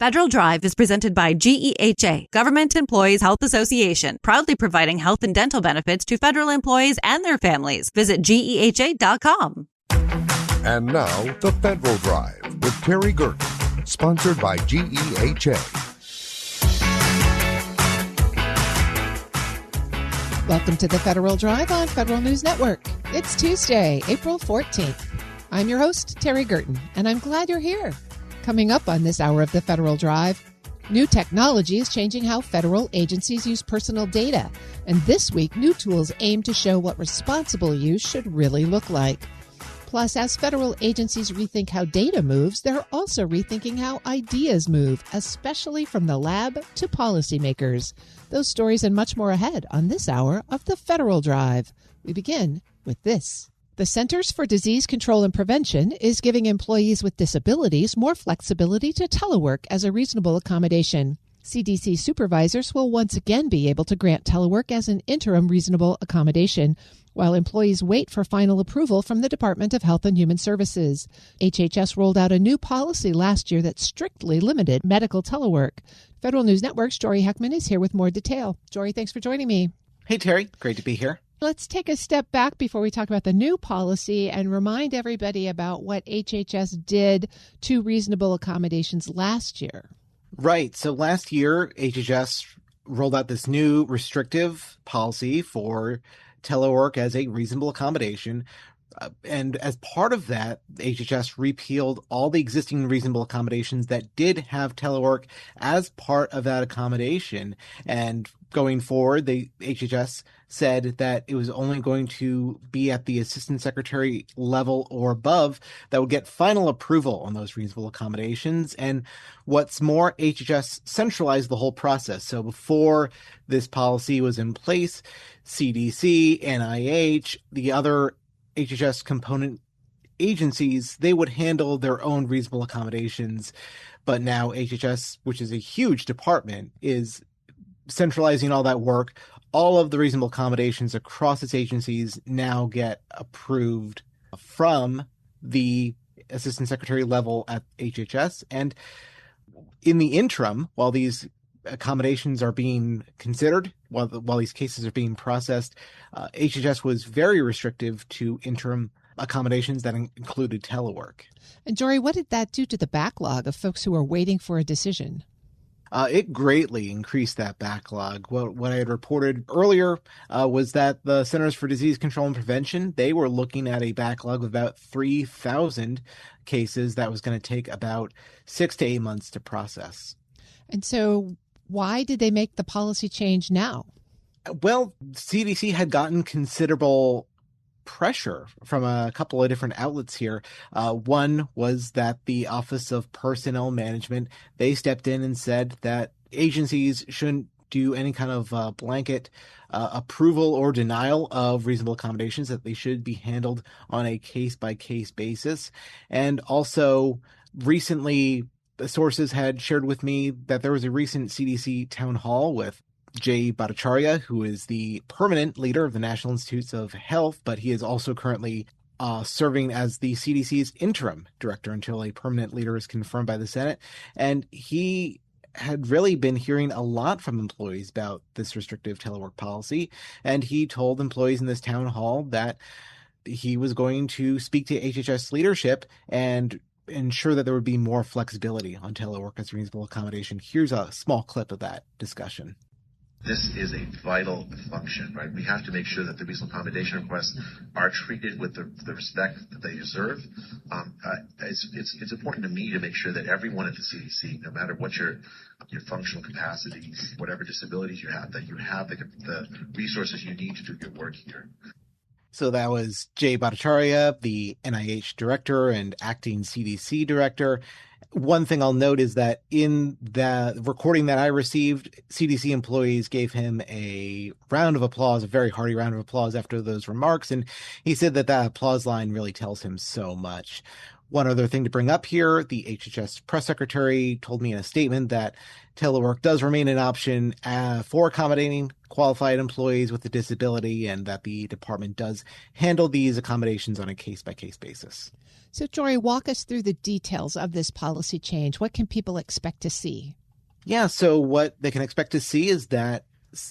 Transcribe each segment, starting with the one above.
Federal Drive is presented by GEHA, Government Employees Health Association, proudly providing health and dental benefits to federal employees and their families. Visit GEHA.com. And now, the Federal Drive with Terry Gerton, sponsored by GEHA. Welcome to the Federal Drive on Federal News Network. It's Tuesday, April 14th. I'm your host, Terry Gerton, and I'm glad you're here. Coming up on this hour of the Federal Drive, new technology is changing how federal agencies use personal data. And this week, new tools aim to show what responsible use should really look like. Plus, as federal agencies rethink how data moves, they're also rethinking how ideas move, especially from the lab to policymakers. Those stories and much more ahead on this hour of the Federal Drive. We begin with this. The Centers for Disease Control and Prevention is giving employees with disabilities more flexibility to telework as a reasonable accommodation. CDC supervisors will once again be able to grant telework as an interim reasonable accommodation, while employees wait for final approval from the Department of Health and Human Services. HHS rolled out a new policy last year that strictly limited medical telework. Federal News Network's Jory Heckman is here with more detail. Jory, thanks for joining me. Hey, Terry. Great to be here. Let's take a step back before we talk about the new policy and remind everybody about what HHS did to reasonable accommodations last year. Right. So last year, HHS rolled out this new restrictive policy for telework as a reasonable accommodation. And as part of that, HHS repealed all the existing reasonable accommodations that did have telework as part of that accommodation. And going forward, the HHS said that it was only going to be at the assistant secretary level or above that would get final approval on those reasonable accommodations. And what's more, HHS centralized the whole process. So before this policy was in place, CDC, NIH, the other HHS component agencies, they would handle their own reasonable accommodations. But now HHS, which is a huge department, is centralizing all that work. All of the reasonable accommodations across its agencies now get approved from the assistant secretary level at HHS. And in the interim, while these accommodations are being considered, while these cases are being processed, HHS was very restrictive to interim accommodations that included telework. And Jory, what did that do to the backlog of folks who are waiting for a decision? It greatly increased that backlog. What I had reported earlier was that the Centers for Disease Control and Prevention, they were looking at a backlog of about 3,000 cases that was going to take about 6 to 8 months to process. And so why did they make the policy change now? Well, CDC had gotten considerable pressure from a couple of different outlets here. One was that the Office of Personnel Management, they stepped in and said that agencies shouldn't do any kind of blanket approval or denial of reasonable accommodations, that they should be handled on a case-by-case basis. And also, recently, the sources had shared with me that there was a recent CDC town hall with Jay Bhattacharya, who is the permanent leader of the National Institutes of Health, but he is also currently serving as the CDC's interim director until a permanent leader is confirmed by the Senate. And he had really been hearing a lot from employees about this restrictive telework policy. And he told employees in this town hall that he was going to speak to HHS leadership and ensure that there would be more flexibility on telework as a reasonable accommodation. Here's a small clip of that discussion. This is a vital function, right? We have to make sure that the reasonable accommodation requests are treated with the respect that they deserve. It's important to me to make sure that everyone at the CDC, no matter what your functional capacities, whatever disabilities you have, that you have the resources you need to do your work here. So that was Jay Bhattacharya, the NIH director and acting CDC director. One thing I'll note is that in the recording that I received, CDC employees gave him a round of applause, a very hearty round of applause after those remarks. And he said that applause line really tells him so much. One other thing to bring up here, the HHS press secretary told me in a statement that telework does remain an option for accommodating qualified employees with a disability, and that the department does handle these accommodations on a case-by-case basis. So, Jory, walk us through the details of this policy change. What can people expect to see? Yeah, so what they can expect to see is that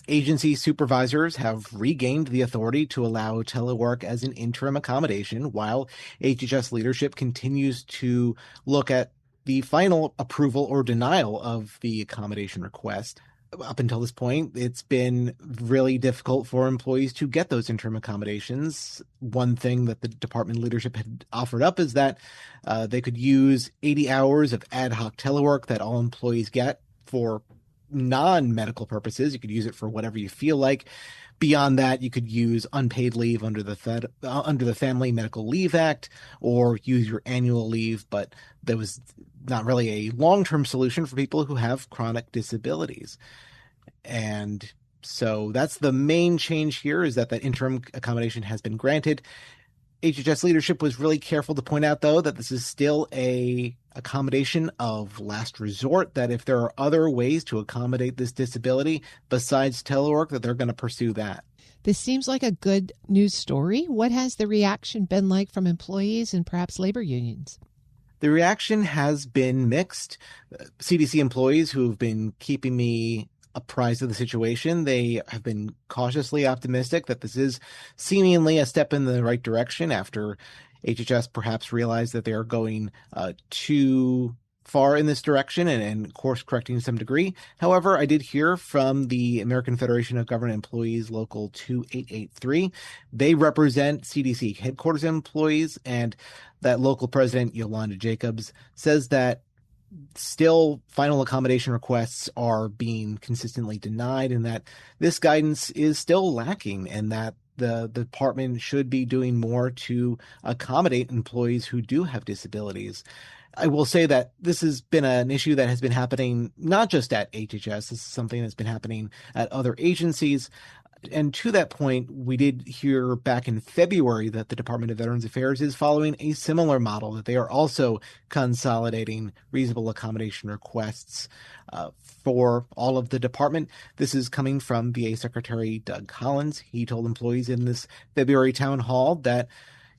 agency supervisors have regained the authority to allow telework as an interim accommodation, while HHS leadership continues to look at the final approval or denial of the accommodation request. Up until this point, it's been really difficult for employees to get those interim accommodations. One thing that the department leadership had offered up is that they could use 80 hours of ad hoc telework that all employees get for non-medical purposes. You could use it for whatever you feel like. Beyond that, you could use unpaid leave under the Family Medical Leave Act, or use your annual leave, but there was not really a long-term solution for people who have chronic disabilities. And so that's the main change here, is that interim accommodation has been granted. HHS leadership was really careful to point out, though, that this is still a accommodation of last resort, that if there are other ways to accommodate this disability besides telework, that they're going to pursue that. This seems like a good news story. What has the reaction been like from employees and perhaps labor unions? The reaction has been mixed. CDC employees who have been keeping me apprised of the situation, they have been cautiously optimistic that this is seemingly a step in the right direction after HHS perhaps realized that they are going too far in this direction and course correcting to some degree. However, I did hear from the American Federation of Government Employees Local 2883. They represent CDC headquarters employees, and that local president, Yolanda Jacobs, says that still final accommodation requests are being consistently denied, and that this guidance is still lacking, and that the department should be doing more to accommodate employees who do have disabilities. I will say that this has been an issue that has been happening not just at HHS. This is something that's been happening at other agencies. And to that point, we did hear back in February that the Department of Veterans Affairs is following a similar model, that they are also consolidating reasonable accommodation requests for all of the department. This is coming from VA Secretary Doug Collins. He told employees in this February town hall that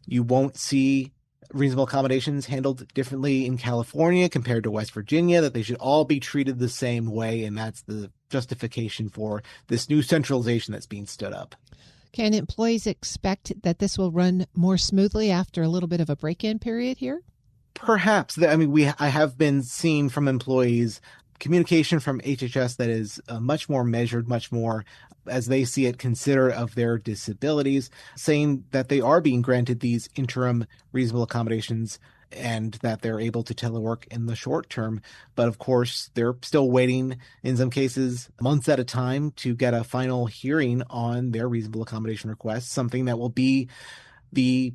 you won't see reasonable accommodations handled differently in California compared to West Virginia, that they should all be treated the same way, and that's the justification for this new centralization that's being stood up. Can employees expect that this will run more smoothly after a little bit of a break-in period here? Perhaps. I have been seeing from employees communication from HHS that is much more measured, much more, as they see it, considerate of their disabilities, saying that they are being granted these interim reasonable accommodations and that they're able to telework in the short term. But of course, they're still waiting, in some cases, months at a time to get a final hearing on their reasonable accommodation request, something that will be the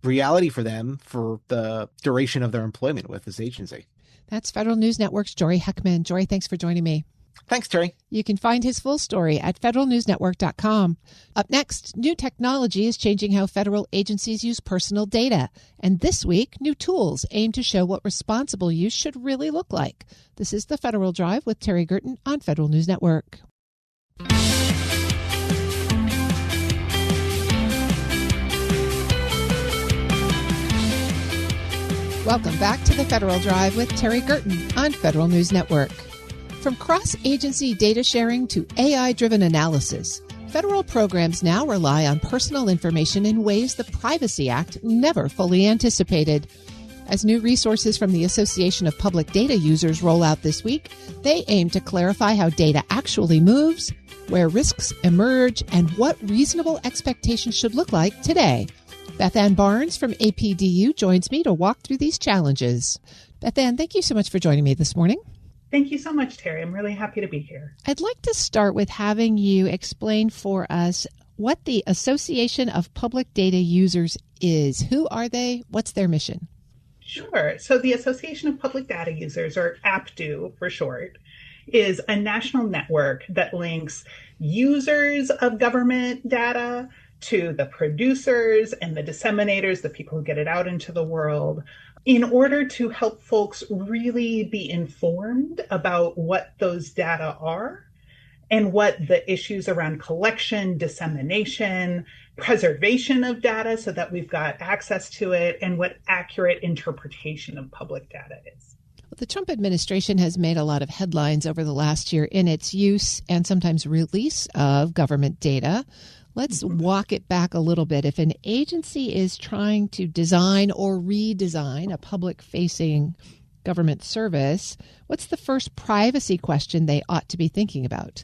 reality for them for the duration of their employment with this agency. That's Federal News Network's Jory Heckman. Jory, thanks for joining me. Thanks, Terry. You can find his full story at federalnewsnetwork.com. Up next, new technology is changing how federal agencies use personal data. And this week, new tools aim to show what responsible use should really look like. This is the Federal Drive with Terry Gerton on Federal News Network. Welcome back to the Federal Drive with Terry Gerton on Federal News Network. From cross-agency data sharing to AI-driven analysis, federal programs now rely on personal information in ways the Privacy Act never fully anticipated. As new resources from the Association of Public Data Users roll out this week, they aim to clarify how data actually moves, where risks emerge, and what reasonable expectations should look like today. Beth Ann Barnes from APDU joins me to walk through these challenges. Beth Ann, thank you so much for joining me this morning. Thank you so much, Terry. I'm really happy to be here. I'd like to start with having you explain for us what the Association of Public Data Users is. Who are they? What's their mission? Sure. So the Association of Public Data Users, or APDU for short, is a national network that links users of government data to the producers and the disseminators, the people who get it out into the world, in order to help folks really be informed about what those data are and what the issues around collection, dissemination, preservation of data so that we've got access to it, and what accurate interpretation of public data is. The Trump administration has made a lot of headlines over the last year in its use and sometimes release of government data. Let's walk it back a little bit. If an agency is trying to design or redesign a public-facing government service, what's the first privacy question they ought to be thinking about?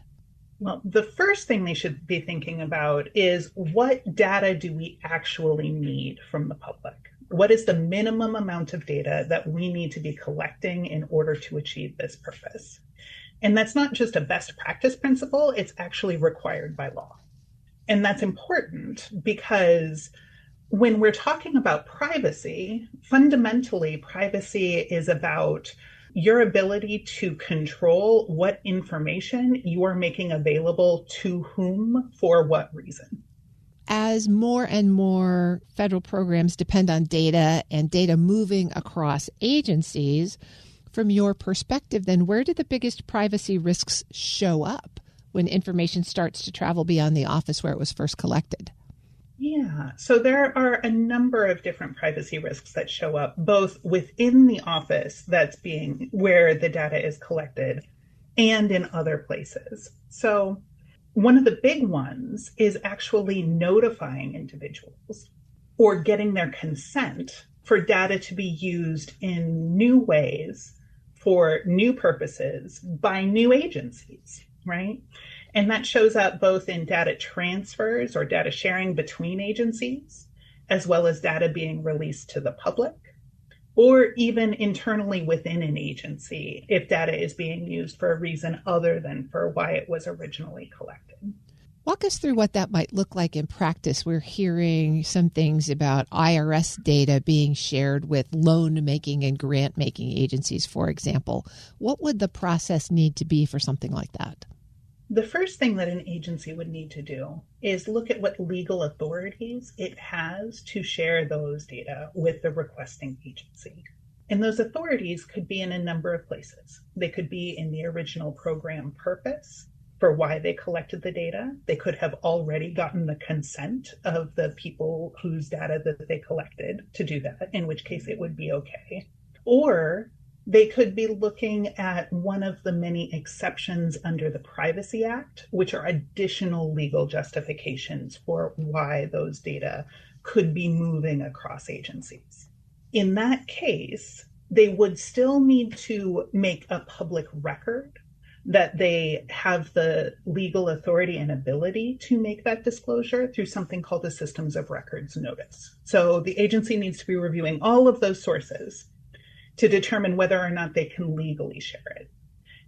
Well, the first thing they should be thinking about is, what data do we actually need from the public? What is the minimum amount of data that we need to be collecting in order to achieve this purpose? And that's not just a best practice principle, it's actually required by law. And that's important because when we're talking about privacy, fundamentally, privacy is about your ability to control what information you are making available to whom for what reason. As more and more federal programs depend on data and data moving across agencies, from your perspective, then where do the biggest privacy risks show up when information starts to travel beyond the office where it was first collected? Yeah, so there are a number of different privacy risks that show up, both within the office where the data is collected and in other places. So one of the big ones is actually notifying individuals or getting their consent for data to be used in new ways for new purposes by new agencies, right? And that shows up both in data transfers or data sharing between agencies, as well as data being released to the public, or even internally within an agency if data is being used for a reason other than for why it was originally collected. Walk us through what that might look like in practice. We're hearing some things about IRS data being shared with loan-making and grant-making agencies, for example. What would the process need to be for something like that? The first thing that an agency would need to do is look at what legal authorities it has to share those data with the requesting agency. And those authorities could be in a number of places. They could be in the original program purpose for why they collected the data. They could have already gotten the consent of the people whose data that they collected to do that, in which case it would be okay. Or they could be looking at one of the many exceptions under the Privacy Act, which are additional legal justifications for why those data could be moving across agencies. In that case, they would still need to make a public record that they have the legal authority and ability to make that disclosure through something called the Systems of Records Notice. So the agency needs to be reviewing all of those sources to determine whether or not they can legally share it.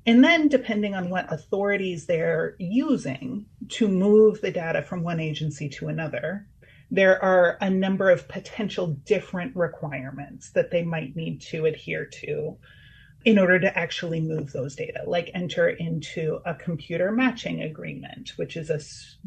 And then, depending on what authorities they're using to move the data from one agency to another, there are a number of potential different requirements that they might need to adhere to in order to actually move those data, like enter into a computer matching agreement, which is a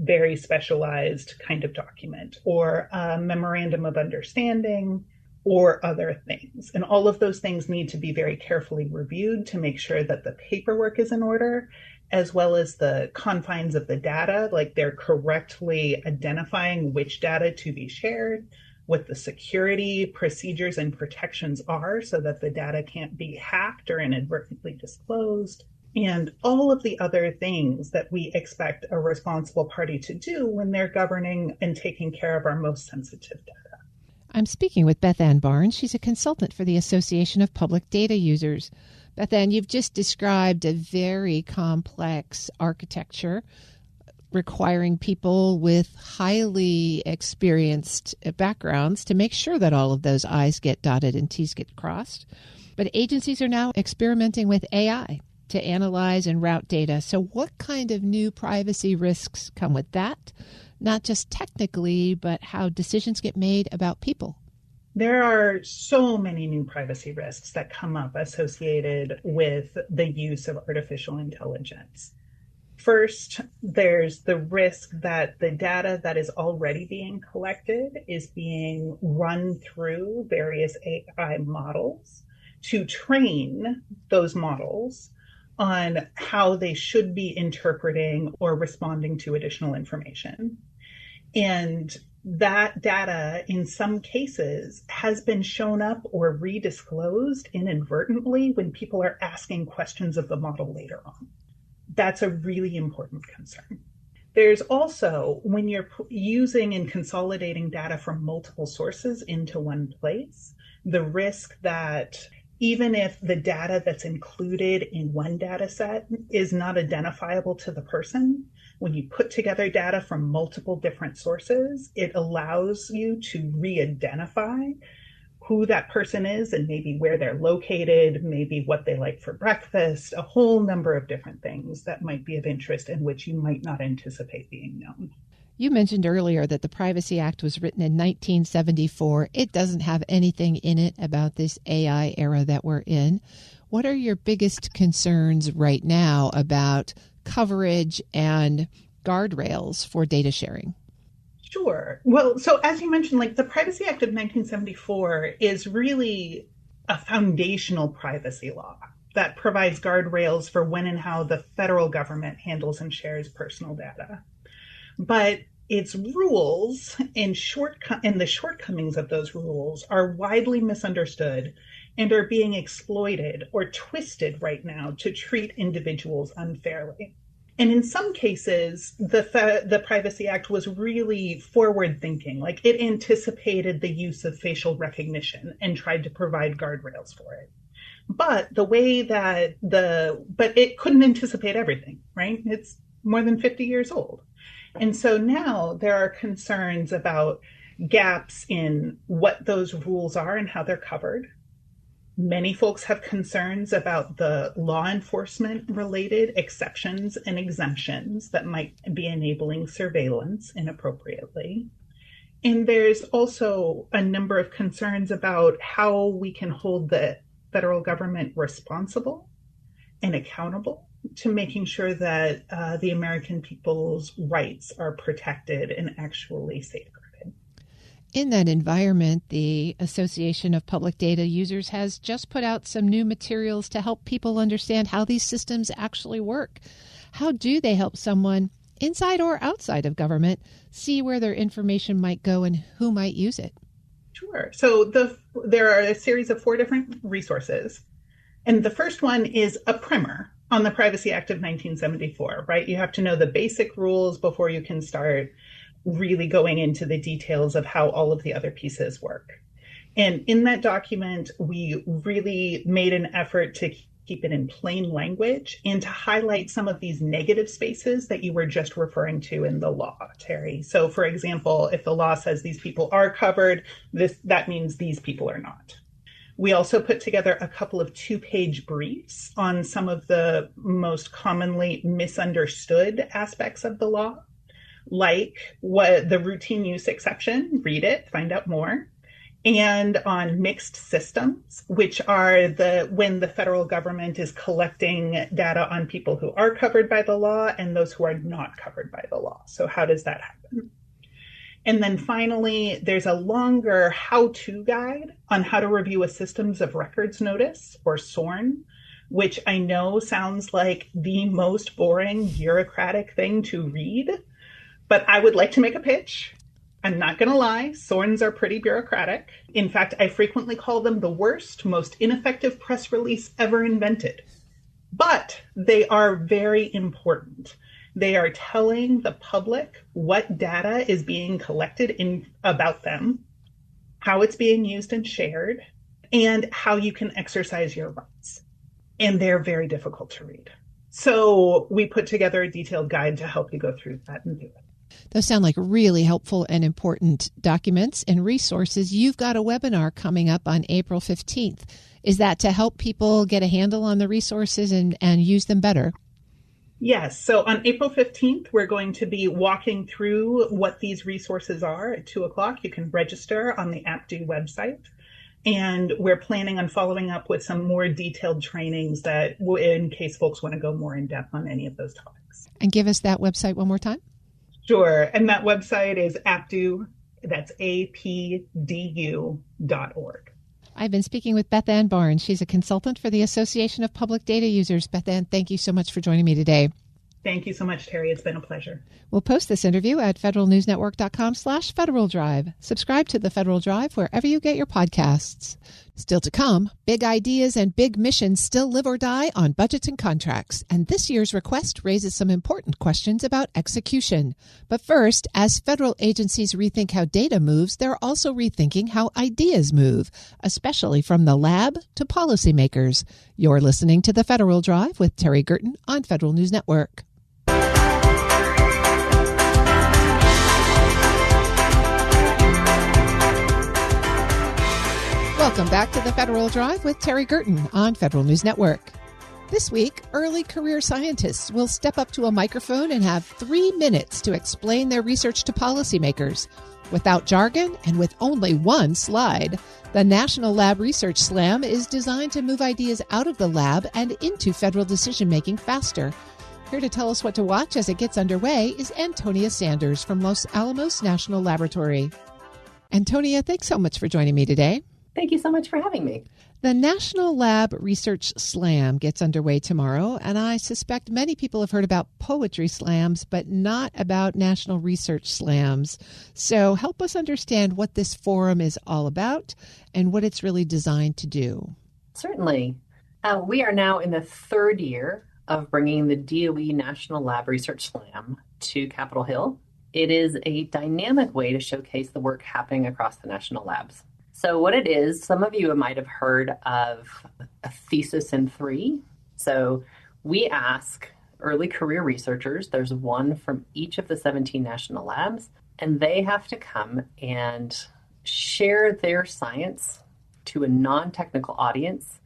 very specialized kind of document, or a memorandum of understanding, or other things. And all of those things need to be very carefully reviewed to make sure that the paperwork is in order, as well as the confines of the data, like they're correctly identifying which data to be shared, what the security procedures and protections are so that the data can't be hacked or inadvertently disclosed, and all of the other things that we expect a responsible party to do when they're governing and taking care of our most sensitive data. I'm speaking with Beth Ann Barnes. She's a consultant for the Association of Public Data Users. Beth Ann, you've just described a very complex architecture requiring people with highly experienced backgrounds to make sure that all of those I's get dotted and T's get crossed. But agencies are now experimenting with AI to analyze and route data. So what kind of new privacy risks come with that? Not just technically, but how decisions get made about people. There are so many new privacy risks that come up associated with the use of artificial intelligence. First, there's the risk that the data that is already being collected is being run through various AI models to train those models on how they should be interpreting or responding to additional information. And that data, in some cases, has been shown up or redisclosed inadvertently when people are asking questions of the model later on. That's a really important concern. There's also, when you're using and consolidating data from multiple sources into one place, the risk that even if the data that's included in one data set is not identifiable to the person, when you put together data from multiple different sources, it allows you to re-identify who that person is and maybe where they're located, maybe what they like for breakfast, a whole number of different things that might be of interest and which you might not anticipate being known. You mentioned earlier that the Privacy Act was written in 1974. It doesn't have anything in it about this AI era that we're in. What are your biggest concerns right now about coverage and guardrails for data sharing? Sure. Well, so as you mentioned, like the Privacy Act of 1974 is really a foundational privacy law that provides guardrails for when and how the federal government handles and shares personal data. But its rules and the shortcomings of those rules are widely misunderstood and are being exploited or twisted right now to treat individuals unfairly. And in some cases, the Privacy Act was really forward thinking, like it anticipated the use of facial recognition and tried to provide guardrails for it. But but it couldn't anticipate everything, right? It's more than 50 years old. And so now there are concerns about gaps in what those rules are and how they're covered. Many folks have concerns about the law enforcement related exceptions and exemptions that might be enabling surveillance inappropriately. And there's also a number of concerns about how we can hold the federal government responsible and accountable to making sure that the American people's rights are protected and actually safeguarded. In that environment, the Association of Public Data Users has just put out some new materials to help people understand how these systems actually work. How do they help someone inside or outside of government see where their information might go and who might use it? Sure. So there are a series of 4 different resources. And the first one is a primer on the Privacy Act of 1974, right? You have to know the basic rules before you can start really going into the details of how all of the other pieces work. And in that document, we really made an effort to keep it in plain language and to highlight some of these negative spaces that you were just referring to in the law, Terry. So for example, if the law says these people are covered, that means these people are not. We also put together a couple of 2-page briefs on some of the most commonly misunderstood aspects of the law, like what the routine use exception, read it, find out more, and on mixed systems, which are when the federal government is collecting data on people who are covered by the law and those who are not covered by the law. So how does that happen? And then finally, there's a longer how-to guide on how to review a systems of records notice, or SORN, which I know sounds like the most boring bureaucratic thing to read, but I would like to make a pitch. I'm not going to lie, SORNs are pretty bureaucratic. In fact, I frequently call them the worst, most ineffective press release ever invented. But they are very important. They are telling the public what data is being collected about them, how it's being used and shared, and how you can exercise your rights. And they're very difficult to read. So we put together a detailed guide to help you go through that and do it. Those sound like really helpful and important documents and resources. You've got a webinar coming up on April 15th. Is that to help people get a handle on the resources and use them better? Yes. So on April 15th, we're going to be walking through what these resources are at 2:00. You can register on the AppDo website. And we're planning on following up with some more detailed trainings that, in case folks want to go more in depth on any of those topics. And give us that website one more time. Sure. And that website is apdu, that's apdu.org. I've been speaking with Beth Ann Barnes. She's a consultant for the Association of Public Data Users. Beth Ann, thank you so much for joining me today. Thank you so much, Terry. It's been a pleasure. We'll post this interview at federalnewsnetwork.com/Federal Drive. Subscribe to the Federal Drive wherever you get your podcasts. Still to come, big ideas and big missions still live or die on budgets and contracts. And this year's request raises some important questions about execution. But first, as federal agencies rethink how data moves, they're also rethinking how ideas move, especially from the lab to policymakers. You're listening to the Federal Drive with Terry Gerton on Federal News Network. Welcome back to the Federal Drive with Terry Gerton on Federal News Network. This week, early career scientists will step up to a microphone and have 3 minutes to explain their research to policymakers. Without jargon and with only one slide, the National Lab Research Slam is designed to move ideas out of the lab and into federal decision-making faster. Here to tell us what to watch as it gets underway is Antonia Sanders from Los Alamos National Laboratory. Antonia, thanks so much for joining me today. Thank you so much for having me. The National Lab Research Slam gets underway tomorrow, and I suspect many people have heard about poetry slams, but not about National Research Slams. So help us understand what this forum is all about and what it's really designed to do. Certainly. We are now in the third year of bringing the DOE National Lab Research Slam to Capitol Hill. It is a dynamic way to showcase the work happening across the national labs. So what it is, some of you might have heard of a thesis in 3. So we ask early career researchers, there's one from each of the 17 national labs, and they have to come and share their science to a non-technical audience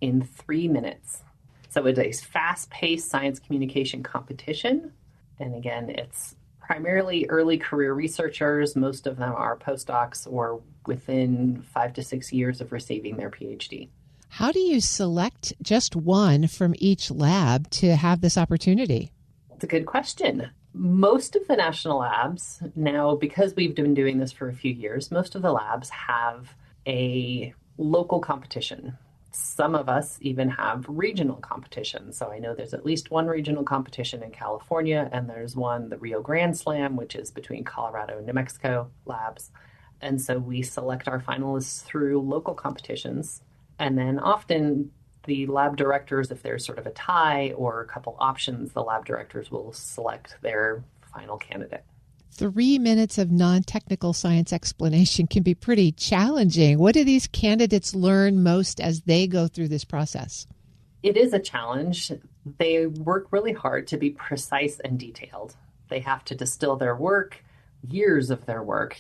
in 3 minutes. So it's a fast-paced science communication competition. And again, it's primarily early career researchers. Most of them are postdocs or within 5 to 6 years of receiving their PhD. How do you select just one from each lab to have this opportunity? That's a good question. Most of the national labs now, because we've been doing this for a few years, most of the labs have a local competition. Some of us even have regional competitions. So I know there's at least one regional competition in California, and there's one, the Rio Grande Slam, which is between Colorado and New Mexico labs. And so we select our finalists through local competitions. And then often the lab directors, if there's sort of a tie or a couple options, the lab directors will select their final candidate. 3 minutes of non-technical science explanation can be pretty challenging. What do these candidates learn most as they go through this process? It is a challenge. They work really hard to be precise and detailed. They have to distill their work, years of their work,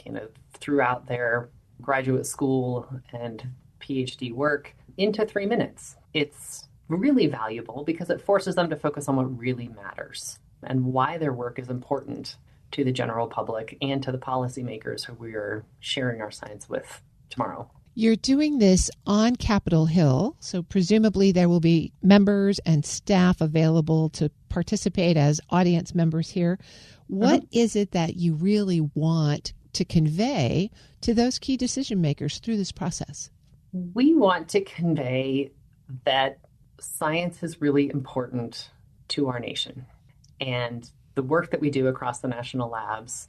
throughout their graduate school and PhD work into 3 minutes. It's really valuable because it forces them to focus on what really matters and why their work is important to the general public and to the policymakers who we are sharing our science with tomorrow. You're doing this on Capitol Hill, so presumably there will be members and staff available to participate as audience members here. What is it that you really want to convey to those key decision makers through this process? We want to convey that science is really important to our nation, and the work that we do across the national labs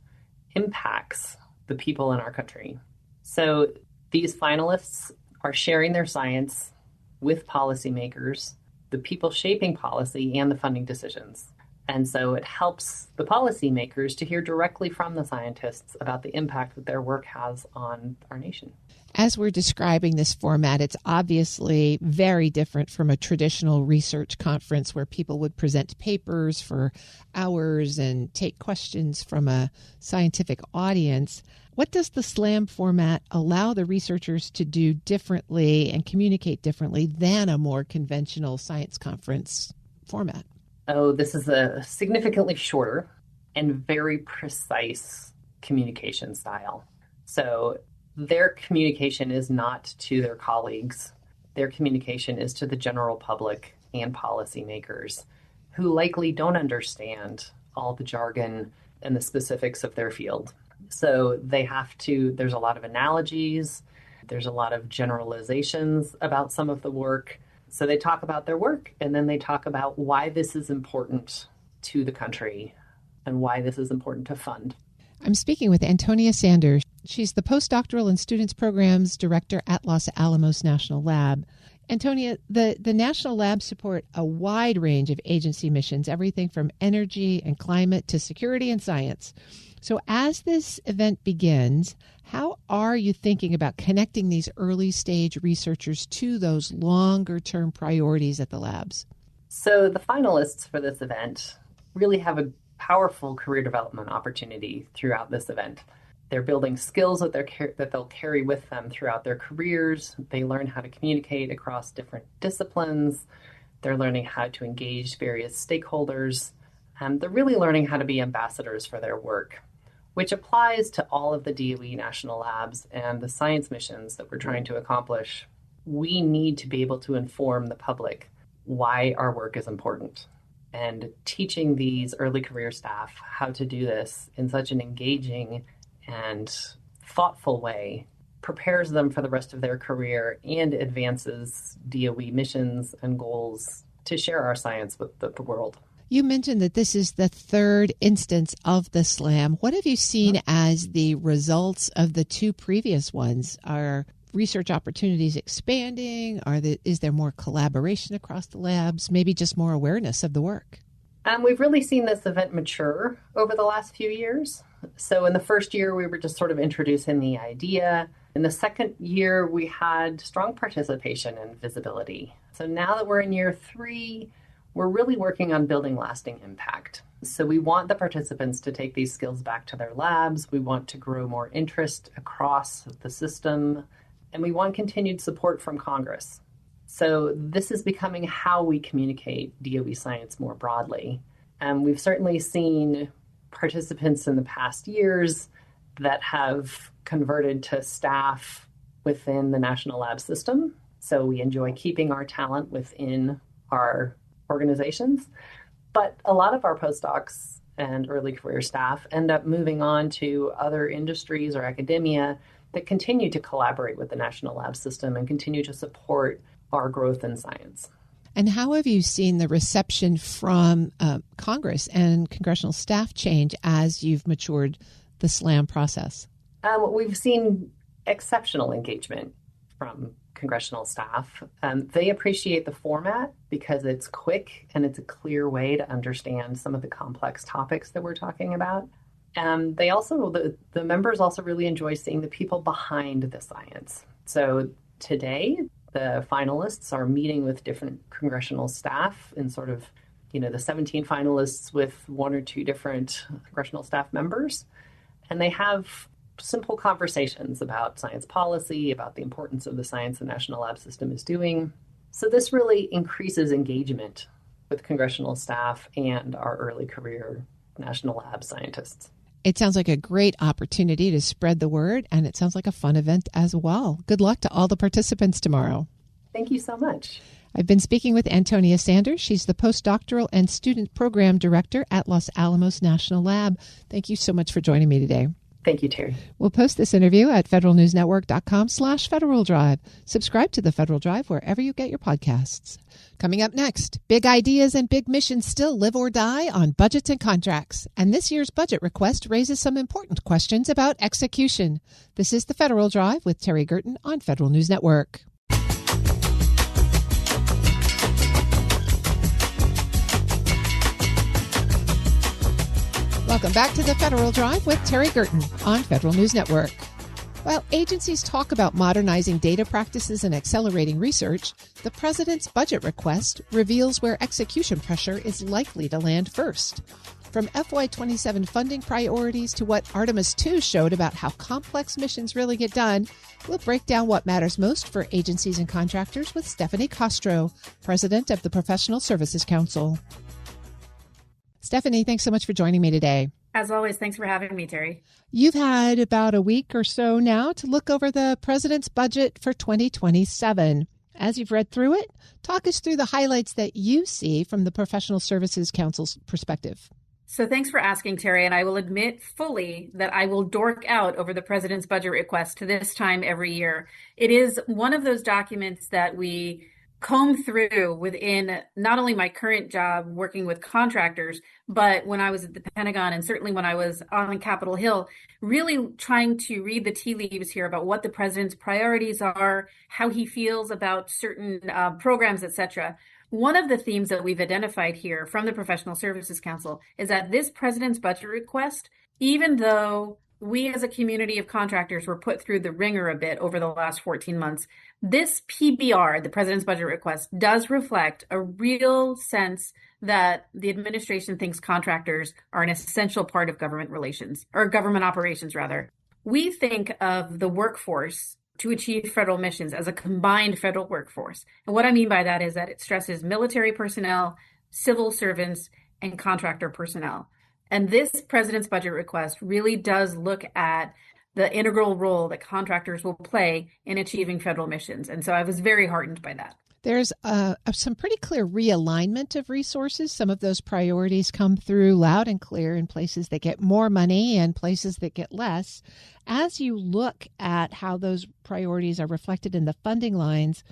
impacts the people in our country. So these finalists are sharing their science with policymakers, the people shaping policy and the funding decisions. And so it helps the policymakers to hear directly from the scientists about the impact that their work has on our nation. As we're describing this format, it's obviously very different from a traditional research conference where people would present papers for hours and take questions from a scientific audience. What does the SLAM format allow the researchers to do differently and communicate differently than a more conventional science conference format? Oh, this is a significantly shorter and very precise communication style. So their communication is not to their colleagues. Their communication is to the general public and policymakers who likely don't understand all the jargon and the specifics of their field. So there's a lot of analogies, there's a lot of generalizations about some of the work. So they talk about their work, and then they talk about why this is important to the country and why this is important to fund. I'm speaking with Antonia Sanders. She's the Postdoctoral and Students Programs Director at Los Alamos National Lab. Antonia, the National Labs support a wide range of agency missions, everything from energy and climate to security and science. So as this event begins, how are you thinking about connecting these early stage researchers to those longer term priorities at the labs? So the finalists for this event really have a powerful career development opportunity throughout this event. They're building skills that they'll carry with them throughout their careers. They learn how to communicate across different disciplines. They're learning how to engage various stakeholders. And they're really learning how to be ambassadors for their work, which applies to all of the DOE national labs and the science missions that we're trying to accomplish. We need to be able to inform the public why our work is important. And teaching these early career staff how to do this in such an engaging and thoughtful way prepares them for the rest of their career and advances DOE missions and goals to share our science with the world. You mentioned that this is the third instance of the SLAM. What have you seen as the results of the two previous ones? Are research opportunities expanding? Is there more collaboration across the labs? Maybe just more awareness of the work? We've really seen this event mature over the last few years. So in the first year, we were just sort of introducing the idea. In the second year, we had strong participation and visibility. So now that we're in year 3, we're really working on building lasting impact. So we want the participants to take these skills back to their labs. We want to grow more interest across the system, and we want continued support from Congress. So this is becoming how we communicate DOE science more broadly. And we've certainly seen participants in the past years that have converted to staff within the National Lab System. So we enjoy keeping our talent within our organizations. But a lot of our postdocs and early career staff end up moving on to other industries or academia that continue to collaborate with the National Lab System and continue to support our growth in science. And how have you seen the reception from Congress and congressional staff change as you've matured the SLAM process? We've seen exceptional engagement from congressional staff. They appreciate the format because it's quick and it's a clear way to understand some of the complex topics that we're talking about. And they also, the members also really enjoy seeing the people behind the science. So today, the finalists are meeting with different congressional staff in sort of, the 17 finalists with 1 or 2 different congressional staff members. And they have simple conversations about science policy, about the importance of the science the National Lab System is doing. So this really increases engagement with congressional staff and our early career National Lab scientists. It sounds like a great opportunity to spread the word, and it sounds like a fun event as well. Good luck to all the participants tomorrow. Thank you so much. I've been speaking with Antonia Sanders. She's the Postdoctoral and Student Program Director at Los Alamos National Lab. Thank you so much for joining me today. Thank you, Terry. We'll post this interview at federalnewsnetwork.com/Federal Drive. Subscribe to the Federal Drive wherever you get your podcasts. Coming up next, big ideas and big missions still live or die on budgets and contracts. And this year's budget request raises some important questions about execution. This is the Federal Drive with Terry Gerton on Federal News Network. Welcome back to the Federal Drive with Terry Gerton on Federal News Network. While agencies talk about modernizing data practices and accelerating research, the President's budget request reveals where execution pressure is likely to land first. From FY27 funding priorities to what Artemis II showed about how complex missions really get done, we'll break down what matters most for agencies and contractors with Stephanie Castro, President of the Professional Services Council. Stephanie, thanks so much for joining me today. As always, thanks for having me, Terry. You've had about a week or so now to look over the president's budget for 2027. As you've read through it, talk us through the highlights that you see from the Professional Services Council's perspective. So thanks for asking, Terry, and I will admit fully that I will dork out over the president's budget request this time every year. It is one of those documents that we comb through within not only my current job working with contractors, but when I was at the Pentagon and certainly when I was on Capitol Hill, really trying to read the tea leaves here about what the president's priorities are, how he feels about certain programs, etc. One of the themes that we've identified here from the Professional Services Council is that this president's budget request, even though we as a community of contractors were put through the ringer a bit over the last 14 months, this PBR, the president's budget request, does reflect a real sense that the administration thinks contractors are an essential part of government relations, or government operations, rather. We think of the workforce to achieve federal missions as a combined federal workforce. And what I mean by that is that it stresses military personnel, civil servants, and contractor personnel. And this president's budget request really does look at the integral role that contractors will play in achieving federal missions. And so I was very heartened by that. There's some pretty clear realignment of resources. Some of those priorities come through loud and clear in places that get more money and places that get less. As you look at how those priorities are reflected in the funding lines,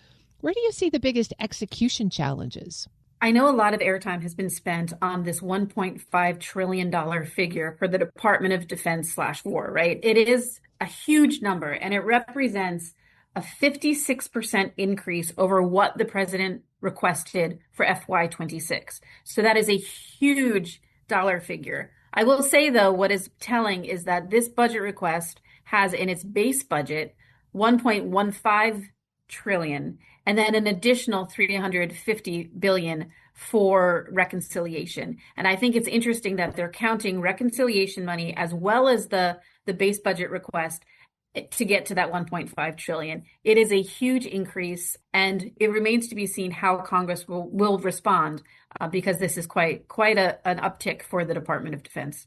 where do you see the biggest execution challenges? I know a lot of airtime has been spent on this $1.5 trillion figure for the Department of Defense/War, right? It is a huge number, and it represents a 56% increase over what the president requested for FY26. So that is a huge dollar figure. I will say, though, what is telling is that this budget request has in its base budget 1.15 trillion and then an additional 350 billion for reconciliation. And I think it's interesting that they're counting reconciliation money as well as the base budget request to get to that 1.5 trillion. It is a huge increase, and it remains to be seen how Congress will respond because this is quite an uptick for the Department of Defense.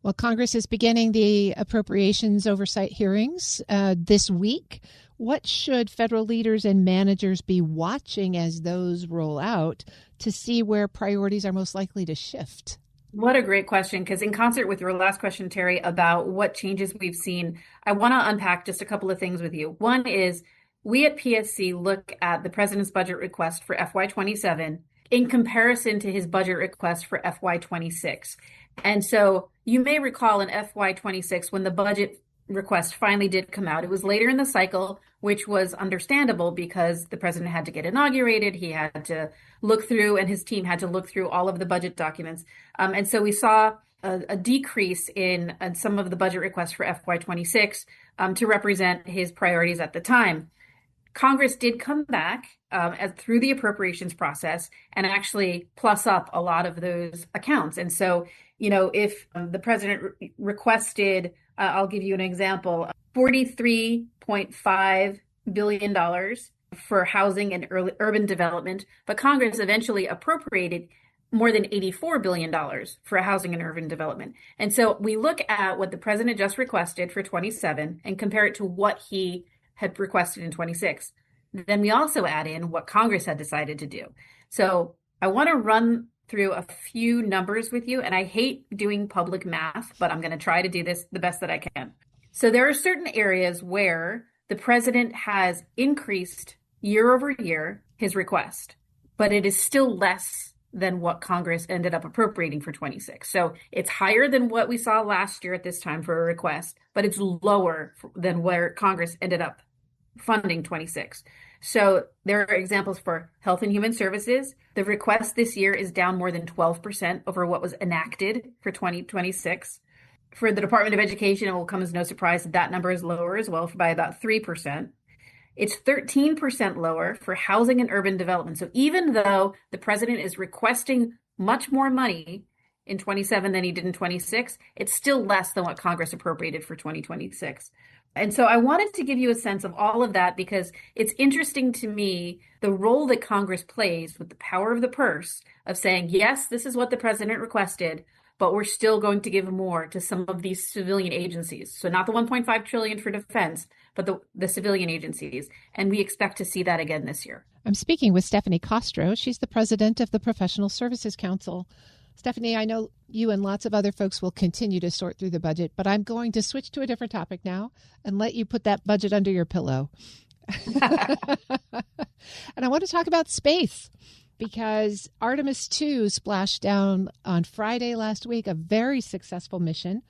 Well, Congress is beginning the appropriations oversight hearings this week. What should federal leaders and managers be watching as those roll out to see where priorities are most likely to shift? What a great question, because in concert with your last question, Terry, about what changes we've seen, I want to unpack just a couple of things with you. One is we at PSC look at the president's budget request for FY27 in comparison to his budget request for FY26. And so you may recall in FY26 when the budget request finally did come out, it was later in the cycle, which was understandable because the president had to get inaugurated. He had to look through, and his team had to look through all of the budget documents. And so we saw a decrease in some of the budget requests for FY26 to represent his priorities at the time. Congress did come back through the appropriations process and actually plus up a lot of those accounts. And so, if the president requested, I'll give you an example, $43.5 billion for housing and urban development, but Congress eventually appropriated more than $84 billion for housing and urban development. And so we look at what the president just requested for 27 and compare it to what he had requested in 26. Then we also add in what Congress had decided to do. So I want to run through a few numbers with you, and I hate doing public math, but I'm going to try to do this the best that I can. So there are certain areas where the president has increased year over year his request, but it is still less than what Congress ended up appropriating for 26. So it's higher than what we saw last year at this time for a request, but it's lower than where Congress ended up funding 26. So there are examples for health and human services. The request this year is down more than 12% over what was enacted for 2026. For the Department of Education, it will come as no surprise that number is lower as well by about 3%. It's 13% lower for housing and urban development. So even though the president is requesting much more money in 27 than he did in 26, it's still less than what Congress appropriated for 2026. And so I wanted to give you a sense of all of that because it's interesting to me the role that Congress plays with the power of the purse of saying, yes, this is what the president requested, but we're still going to give more to some of these civilian agencies. So not the 1.5 trillion for defense, but the civilian agencies. And we expect to see that again this year. I'm speaking with Stephanie Castro. She's the president of the Professional Services Council. Stephanie, I know you and lots of other folks will continue to sort through the budget, but I'm going to switch to a different topic now and let you put that budget under your pillow. And I want to talk about space, because Artemis 2 splashed down on Friday last week, a very successful mission.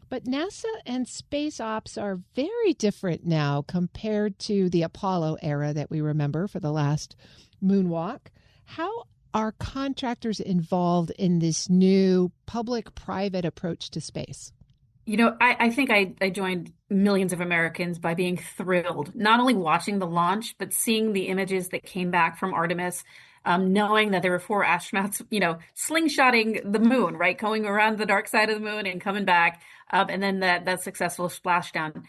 But NASA and space ops are very different now compared to the Apollo era that we remember for the last moonwalk. How are contractors involved in this new public-private approach to space? You know, I think I joined millions of Americans by being thrilled, not only watching the launch, but seeing the images that came back from Artemis, knowing that there were 4 astronauts, slingshotting the moon, right? Going around the dark side of the moon and coming back, and then that successful splashdown.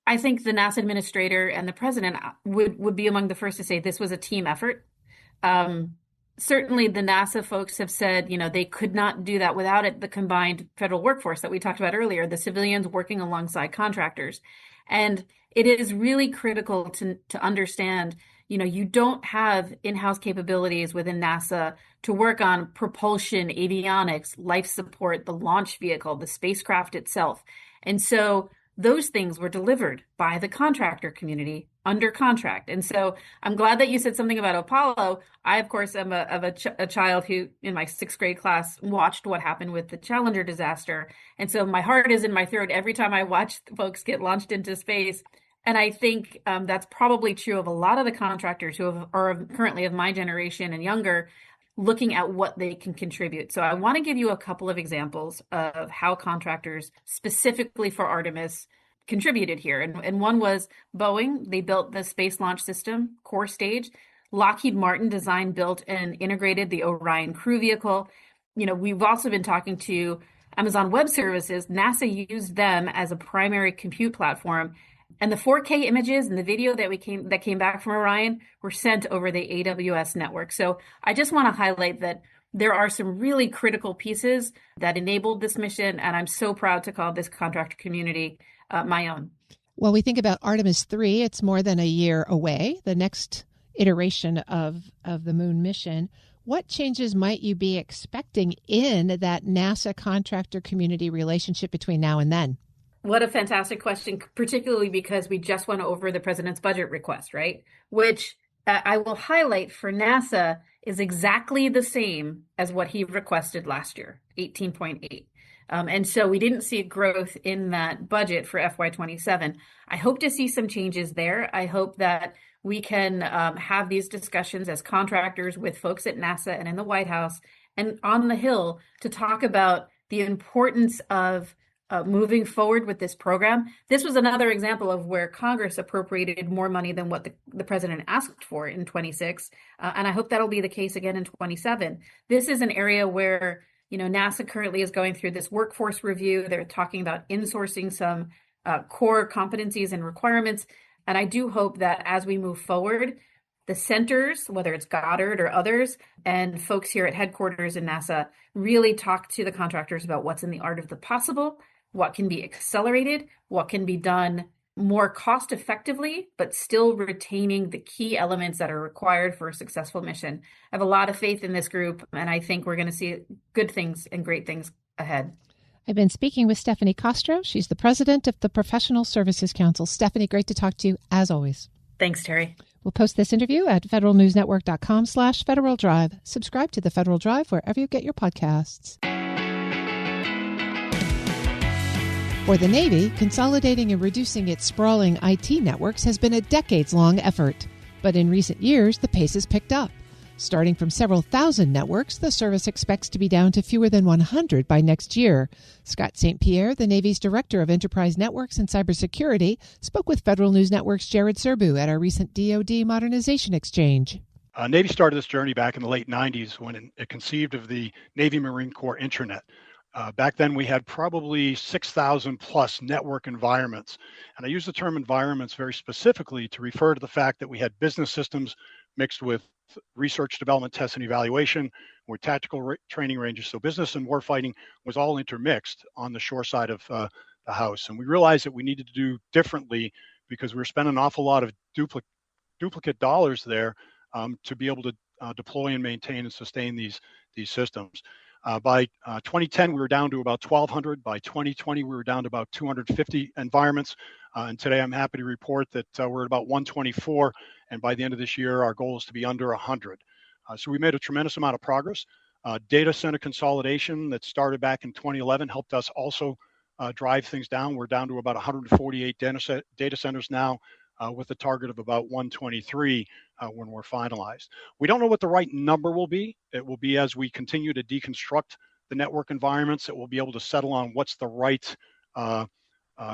I think the NASA administrator and the president would be among the first to say this was a team effort. Certainly the NASA folks have said, they could not do that without the combined federal workforce that we talked about earlier, the civilians working alongside contractors. And it is really critical to understand, you don't have in-house capabilities within NASA to work on propulsion, avionics, life support, the launch vehicle, the spacecraft itself. And so those things were delivered by the contractor community under contract. And so I'm glad that you said something about Apollo. I, of course, am a child who, in my 6th grade class, watched what happened with the Challenger disaster. And so my heart is in my throat every time I watch folks get launched into space. And I think that's probably true of a lot of the contractors who are currently of my generation and younger, looking at what they can contribute. So I want to give you a couple of examples of how contractors specifically for Artemis contributed here. And one was Boeing. They built the Space Launch System core stage. Lockheed Martin designed, built, and integrated the Orion crew vehicle. We've also been talking to Amazon Web Services. NASA used them as a primary compute platform. And the 4K images and the video that came back from Orion were sent over the AWS network. So I just want to highlight that there are some really critical pieces that enabled this mission, and I'm so proud to call this contractor community my own. Well, we think about Artemis 3. It's more than a year away, the next iteration of the moon mission. What changes might you be expecting in that NASA contractor community relationship between now and then? What a fantastic question, particularly because we just went over the president's budget request, right? Which I will highlight for NASA is exactly the same as what he requested last year, 18.8. And so we didn't see growth in that budget for FY27. I hope to see some changes there. I hope that we can have these discussions as contractors with folks at NASA and in the White House and on the Hill to talk about the importance of moving forward with this program. This was another example of where Congress appropriated more money than what the president asked for in 26. And I hope that'll be the case again in 27. This is an area where, NASA currently is going through this workforce review. They're talking about insourcing some core competencies and requirements. And I do hope that as we move forward, the centers, whether it's Goddard or others, and folks here at headquarters in NASA really talk to the contractors about what's in the art of the possible, what can be accelerated, what can be done more cost effectively, but still retaining the key elements that are required for a successful mission. I have a lot of faith in this group, and I think we're going to see good things and great things ahead. I've been speaking with Stephanie Castro. She's the president of the Professional Services Council. Stephanie, great to talk to you as always. Thanks, Terry. We'll post this interview at federalnewsnetwork.com/Federal Drive. Subscribe to the Federal Drive wherever you get your podcasts. For the Navy, consolidating and reducing its sprawling IT networks has been a decades-long effort. But in recent years, the pace has picked up. Starting from several thousand networks, the service expects to be down to fewer than 100 by next year. Scott St. Pierre, the Navy's Director of Enterprise Networks and Cybersecurity, spoke with Federal News Network's Jared Serbu at our recent DoD Modernization Exchange. Navy started this journey back in the late 90s when it conceived of the Navy Marine Corps intranet. Back then, we had probably 6,000 plus network environments. And I use the term environments very specifically to refer to the fact that we had business systems mixed with research, development, test, and evaluation, with tactical training ranges. So business and warfighting was all intermixed on the shore side of the house. And we realized that we needed to do differently because we were spending an awful lot of duplicate dollars there to be able to deploy and maintain and sustain these systems. By 2010, we were down to about 1,200. By 2020, we were down to about 250 environments. And today, I'm happy to report that we're at about 124. And by the end of this year, our goal is to be under 100. So we made a tremendous amount of progress. Data center consolidation that started back in 2011 helped us also drive things down. We're down to about 148 data centers now, with a target of about 123 when we're finalized. We don't know what the right number will be. It will be as we continue to deconstruct the network environments that we'll be able to settle on what's the right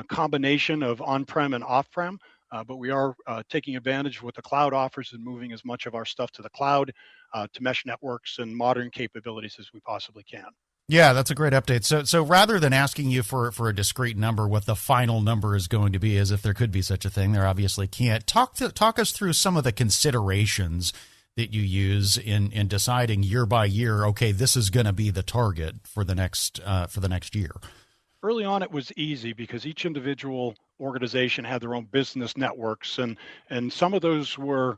combination of on-prem and off-prem. But we are taking advantage of what the cloud offers and moving as much of our stuff to the cloud, to mesh networks and modern capabilities as we possibly can. Yeah, that's a great update. So rather than asking you for a discrete number, what the final number is going to be, as if there could be such a thing, there obviously can't. Talk us through some of the considerations that you use in deciding year by year, okay, this is going to be the target for the next year. Early on, it was easy because each individual organization had their own business networks, and some of those were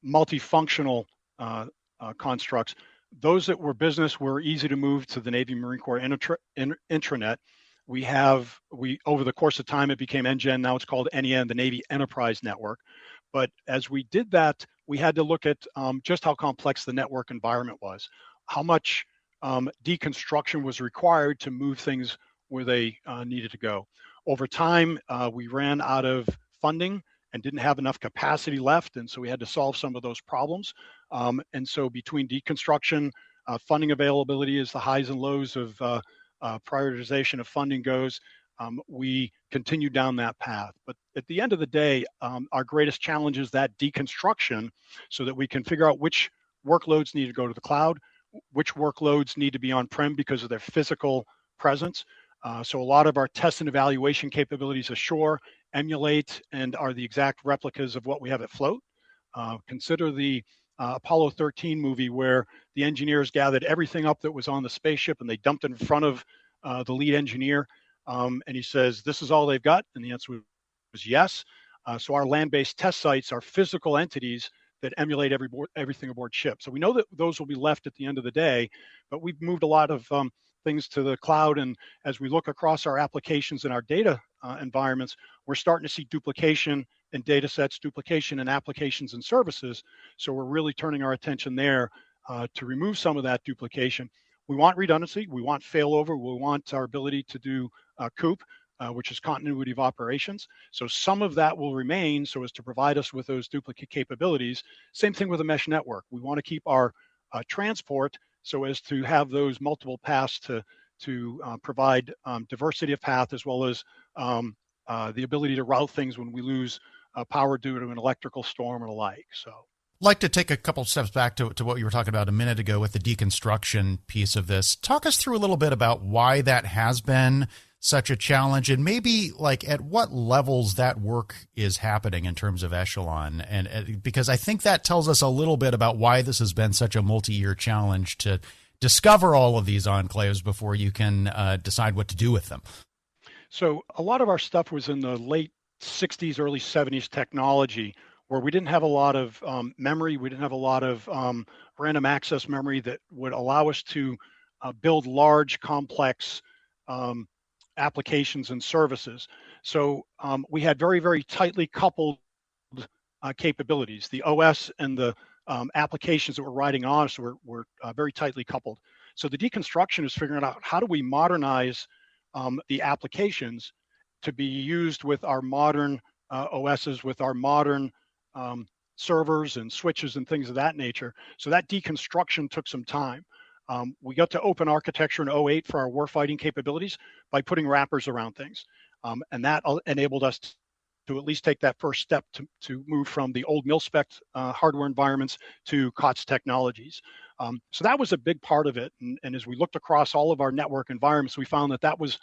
multifunctional constructs. Those that were business were easy to move to the Navy Marine Corps intranet. We over the course of time, it became NGEN. Now it's called NEN, the Navy Enterprise Network. But as we did that, we had to look at just how complex the network environment was, how much deconstruction was required to move things where they needed to go. Over time, we ran out of funding and didn't have enough capacity left, and so we had to solve some of those problems. And so between deconstruction, funding availability as the highs and lows of prioritization of funding goes, we continue down that path. But at the end of the day, our greatest challenge is that deconstruction so that we can figure out which workloads need to go to the cloud, which workloads need to be on-prem because of their physical presence. So a lot of our test and evaluation capabilities ashore emulate and are the exact replicas of what we have at float. Consider the Apollo 13 movie where the engineers gathered everything up that was on the spaceship and they dumped it in front of the lead engineer. And he says, this is all they've got? And the answer was yes. So our land-based test sites are physical entities that emulate everything aboard ship. So we know that those will be left at the end of the day, but we've moved a lot of things to the cloud. And as we look across our applications and our data environments, we're starting to see duplication in data sets, duplication in applications and services. So we're really turning our attention there to remove some of that duplication. We want redundancy. We want failover. We want our ability to do COOP, which is continuity of operations. So some of that will remain so as to provide us with those duplicate capabilities. Same thing with a mesh network. We want to keep our transport so as to have those multiple paths to provide diversity of path as well as the ability to route things when we lose power due to an electrical storm or the like. So I'd like to take a couple steps back to what you were talking about a minute ago with the deconstruction piece of this. Talk us through a little bit about why that has been such a challenge and maybe like at what levels that work is happening in terms of echelon. And because I think that tells us a little bit about why this has been such a multi-year challenge to discover all of these enclaves before you can decide what to do with them. So a lot of our stuff was in the late 60s, early 70s technology where we didn't have a lot of memory. We didn't have a lot of random access memory that would allow us to build large, complex applications and services. So we had very, very tightly coupled capabilities. The OS and the applications that we're riding on us were very tightly coupled. So the deconstruction is figuring out how do we modernize the applications to be used with our modern OSs, with our modern servers and switches and things of that nature. So that deconstruction took some time. We got to open architecture in 2008 for our warfighting capabilities by putting wrappers around things. And that enabled us to at least take that first step to move from the old mil-spec hardware environments to COTS technologies. So that was a big part of it. And as we looked across all of our network environments, we found that was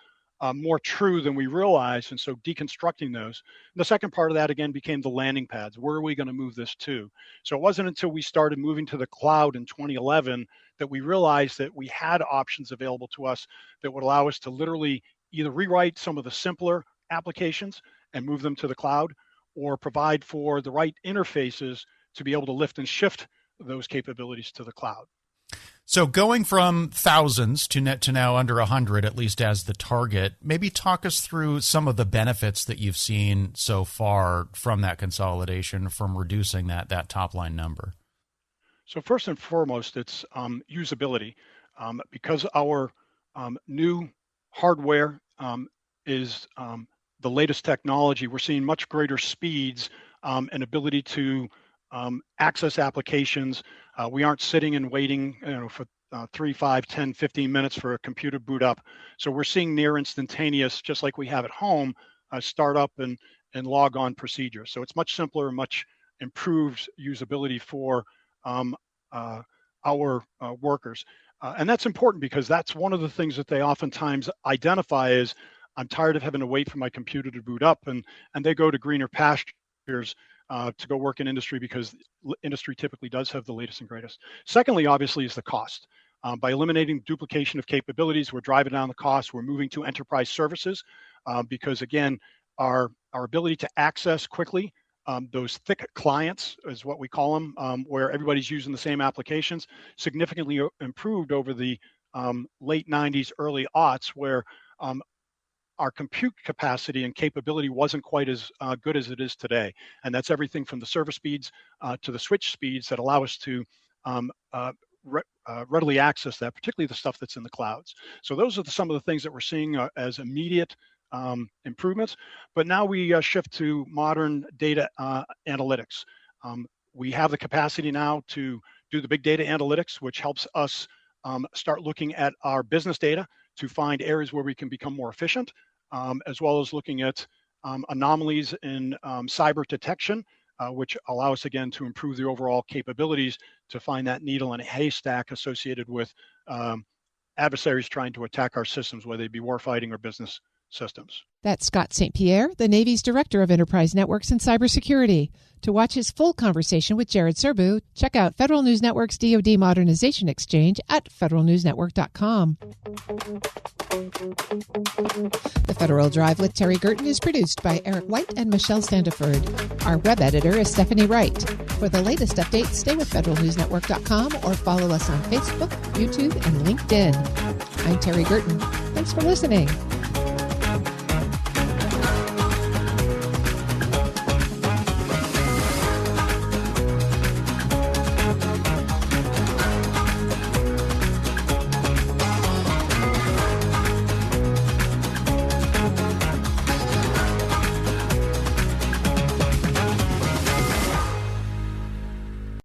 more true than we realized, and so deconstructing those. And the second part of that, again, became the landing pads. Where are we going to move this to? So it wasn't until we started moving to the cloud in 2011 that we realized that we had options available to us that would allow us to literally either rewrite some of the simpler applications and move them to the cloud, or provide for the right interfaces to be able to lift and shift those capabilities to the cloud. So going from thousands to now under 100, at least as the target, maybe talk us through some of the benefits that you've seen so far from that consolidation, from reducing that top line number. So first and foremost, it's usability. Because our new hardware is the latest technology, we're seeing much greater speeds and ability to access applications. We aren't sitting and waiting for 3, 5, 10, 15 minutes for a computer boot up. So we're seeing near instantaneous, just like we have at home, start up and log on procedures. So it's much simpler and much improved usability for our workers. And that's important because that's one of the things that they oftentimes identify is, I'm tired of having to wait for my computer to boot up, and they go to greener pastures to go work in industry because industry typically does have the latest and greatest. Secondly, obviously, is the cost. By eliminating duplication of capabilities, we're driving down the cost. We're moving to enterprise services because, again, our ability to access quickly those thick clients is what we call them, where everybody's using the same applications, significantly improved over the late 90s, early aughts, where our compute capacity and capability wasn't quite as good as it is today. And that's everything from the server speeds to the switch speeds that allow us to readily access that, particularly the stuff that's in the clouds. So those are some of the things that we're seeing as immediate improvements. But now we shift to modern data analytics. We have the capacity now to do the big data analytics, which helps us start looking at our business data to find areas where we can become more efficient, as well as looking at anomalies in cyber detection, which allow us, again, to improve the overall capabilities to find that needle in a haystack associated with adversaries trying to attack our systems, whether they be warfighting or business systems. That's Scott St. Pierre, the Navy's Director of Enterprise Networks and Cybersecurity. To watch his full conversation with Jared Serbu, check out Federal News Network's DoD Modernization Exchange at federalnewsnetwork.com. The Federal Drive with Terry Gerton is produced by Eric White and Michelle Standiford. Our web editor is Stephanie Wright. For the latest updates, stay with federalnewsnetwork.com or follow us on Facebook, YouTube, and LinkedIn. I'm Terry Gerton. Thanks for listening.